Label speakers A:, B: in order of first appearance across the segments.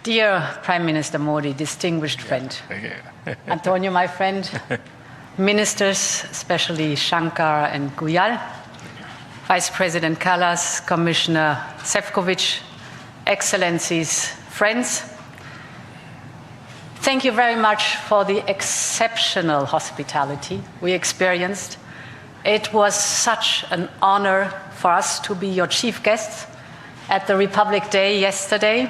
A: Dear Prime Minister Modi, distinguished friend, António, my friend, ministers, especially Shankar and Guyal, Vice President Kallas, Commissioner Šefčovič, Excellencies, friends, thank you very much for the exceptional hospitality we experienced. It was such an honor for us to be your chief guests at the Republic Day yesterday.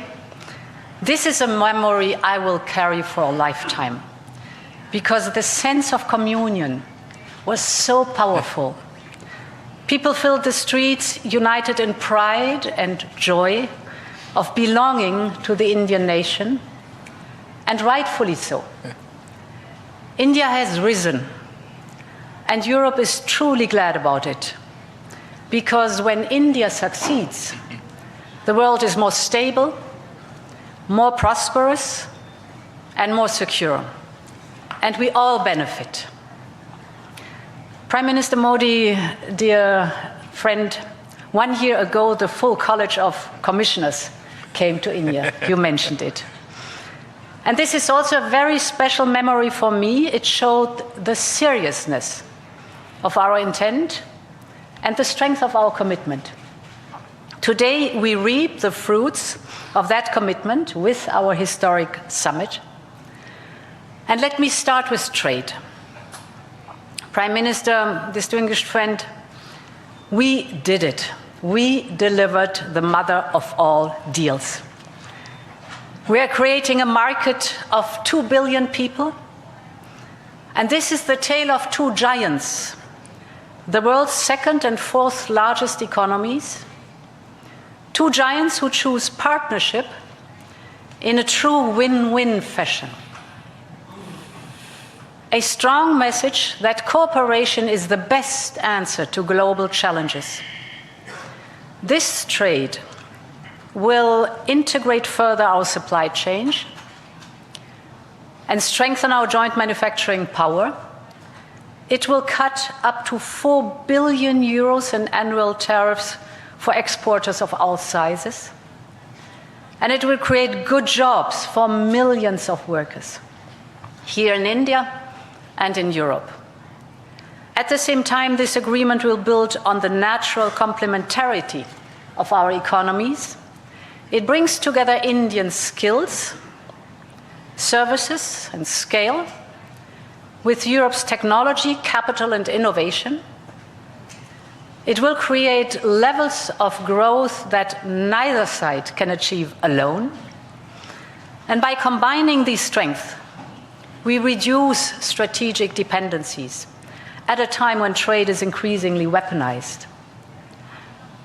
A: This is a memory I will carry for a lifetime, because the sense of communion was so powerful. People filled the streets united in pride and joy of belonging to the Indian nation, and rightfully so. India has risen, and Europe is truly glad about it, because when India succeeds, the world is more stable, more prosperous, and more secure, and we all benefit. Prime Minister Modi, dear friend, 1 year ago the full College of Commissioners came to India. You mentioned it. And this is also a very special memory for me. It showed the seriousness of our intent and the strength of our commitment. Today we reap the fruits of that commitment with our historic summit. And let me start with trade. Prime Minister, distinguished friend, we did it. We delivered the mother of all deals. We are creating a market of 2 billion people, and this is the tale of two giants, the world's second and fourth largest economies, two giants who choose partnership in a true win-win fashion. A strong message that cooperation is the best answer to global challenges. This trade will integrate further our supply chain and strengthen our joint manufacturing power. It will cut up to 4 billion euros in annual tariffs for exporters of all sizes. And it will create good jobs for millions of workers here in India and in Europe. At the same time, this agreement will build on the natural complementarity of our economies. It brings together Indian skills, services, and scale with Europe's technology, capital, and innovation. It will create levels of growth that neither side can achieve alone. And by combining these strengths, we reduce strategic dependencies at a time when trade is increasingly weaponized.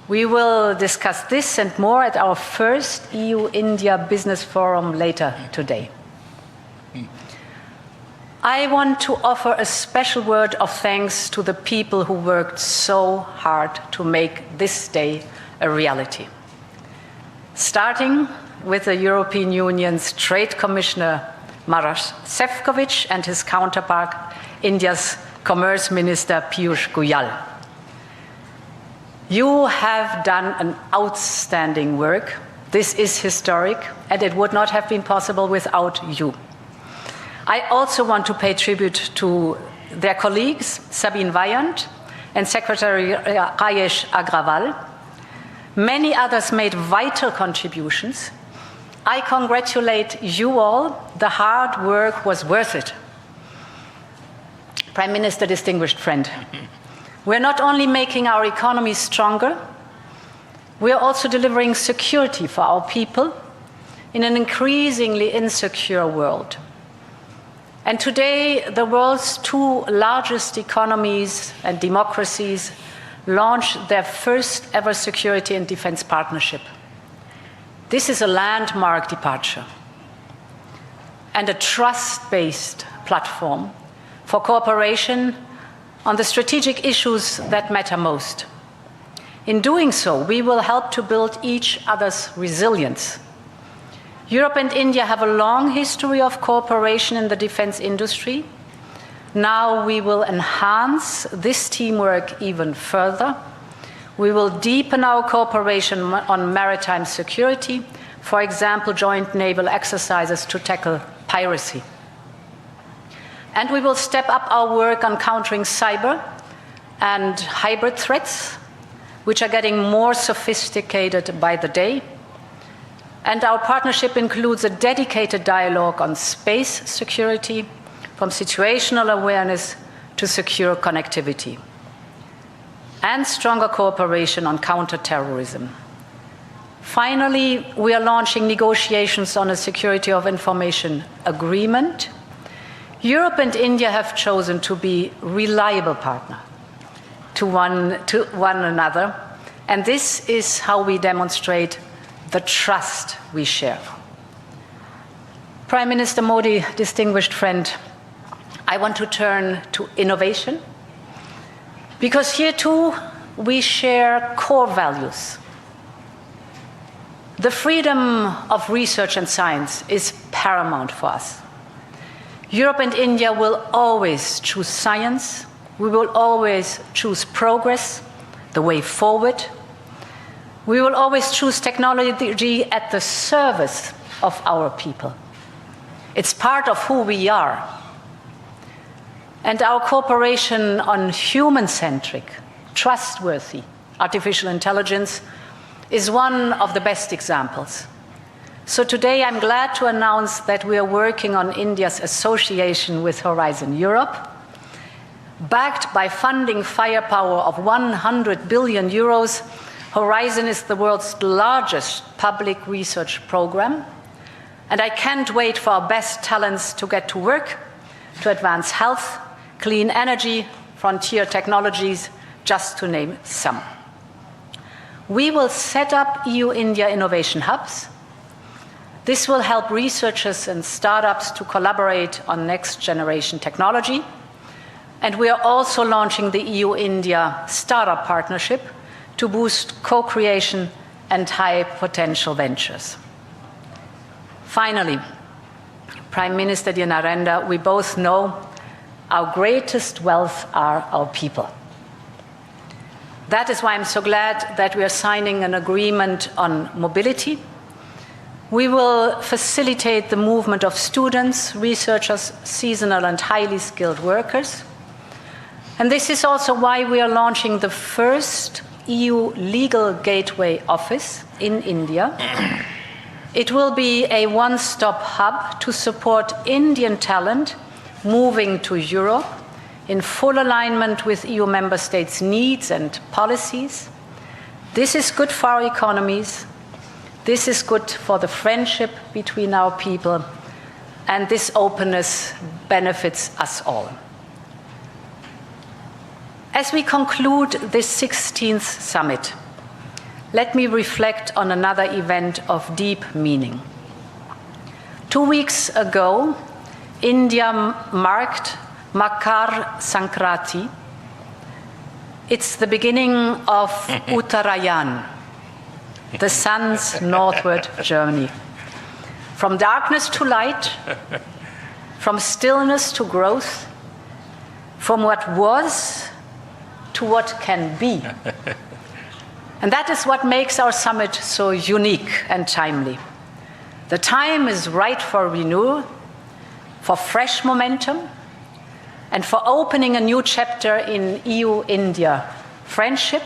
A: We will discuss this and more at our first EU-India Business Forum later today. I want to offer a special word of thanks to the people who worked so hard to make this day a reality. Starting with the European Union's Trade Commissioner Maroš Šefčovič and his counterpart, India's Commerce Minister Piyush Goyal. You have done an outstanding work. This is historic, and it would not have been possible without you. I also want to pay tribute to their colleagues, Sabine Weyand and Secretary Rajesh Agrawal. Many others made vital contributions. I congratulate you all. The hard work was worth it. Prime Minister, distinguished friend, we're not only making our economy stronger, we are also delivering security for our people in an increasingly insecure world. And today, the world's two largest economies and democracies launched their first ever security and defense partnership. This is a landmark departure and a trust-based platform for cooperation on the strategic issues that matter most. In doing so, we will help to build each other's resilience. Europe and India have a long history of cooperation in the defense industry. Now we will enhance this teamwork even further. We will deepen our cooperation on maritime security, For example, joint naval exercises to tackle piracy. And we will step up our work on countering cyber and hybrid threats, which are getting more sophisticated by the day. And our partnership includes a dedicated dialogue on space security, from situational awareness to secure connectivity, and stronger cooperation on counterterrorism. Finally, we are launching negotiations on a security of information agreement. Europe and India have chosen to be reliable partners to one another, and this is how we demonstrate the trust we share. Prime Minister Modi, distinguished friend, I want to turn to innovation, because here too we share core values. The freedom of research and science is paramount for us. Europe and India will always choose science. We will always choose progress, the way forward. We will always choose technology at the service of our people. It's part of who we are. And our cooperation on human-centric, trustworthy artificial intelligence is one of the best examples. So today I'm glad to announce that we are working on India's association with Horizon Europe. Backed by funding firepower of 100 billion euros, Horizon is the world's largest public research program. And I can't wait for our best talents to get to work to advance health, clean energy, frontier technologies, just to name some. We will set up EU-India innovation hubs. This will help researchers and startups to collaborate on next-generation technology. And we are also launching the EU-India Startup Partnership to boost co-creation and high-potential ventures. Finally, Prime Minister dear Narendra, we both know our greatest wealth are our people. That is why I'm so glad that we are signing an agreement on mobility. We will facilitate the movement of students, researchers, seasonal and highly skilled workers. And this is also why we are launching the first EU Legal Gateway Office in India. It will be a one-stop hub to support Indian talent moving to Europe in full alignment with EU member states' needs and policies. This is good for our economies. This is good for the friendship between our people. And this openness benefits us all. As we conclude this 16th summit, let me reflect on another event of deep meaning. 2 weeks ago, India marked Makar Sankranti. It's the beginning of Uttarayan, the sun's northward journey. From darkness to light, from stillness to growth, from what was to what can be. And that is what makes our summit so unique and timely. The time is right for renewal, for fresh momentum, and for opening a new chapter in EU-India friendship.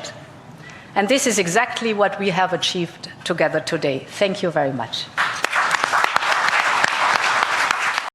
A: And this is exactly what we have achieved together today. Thank you very much.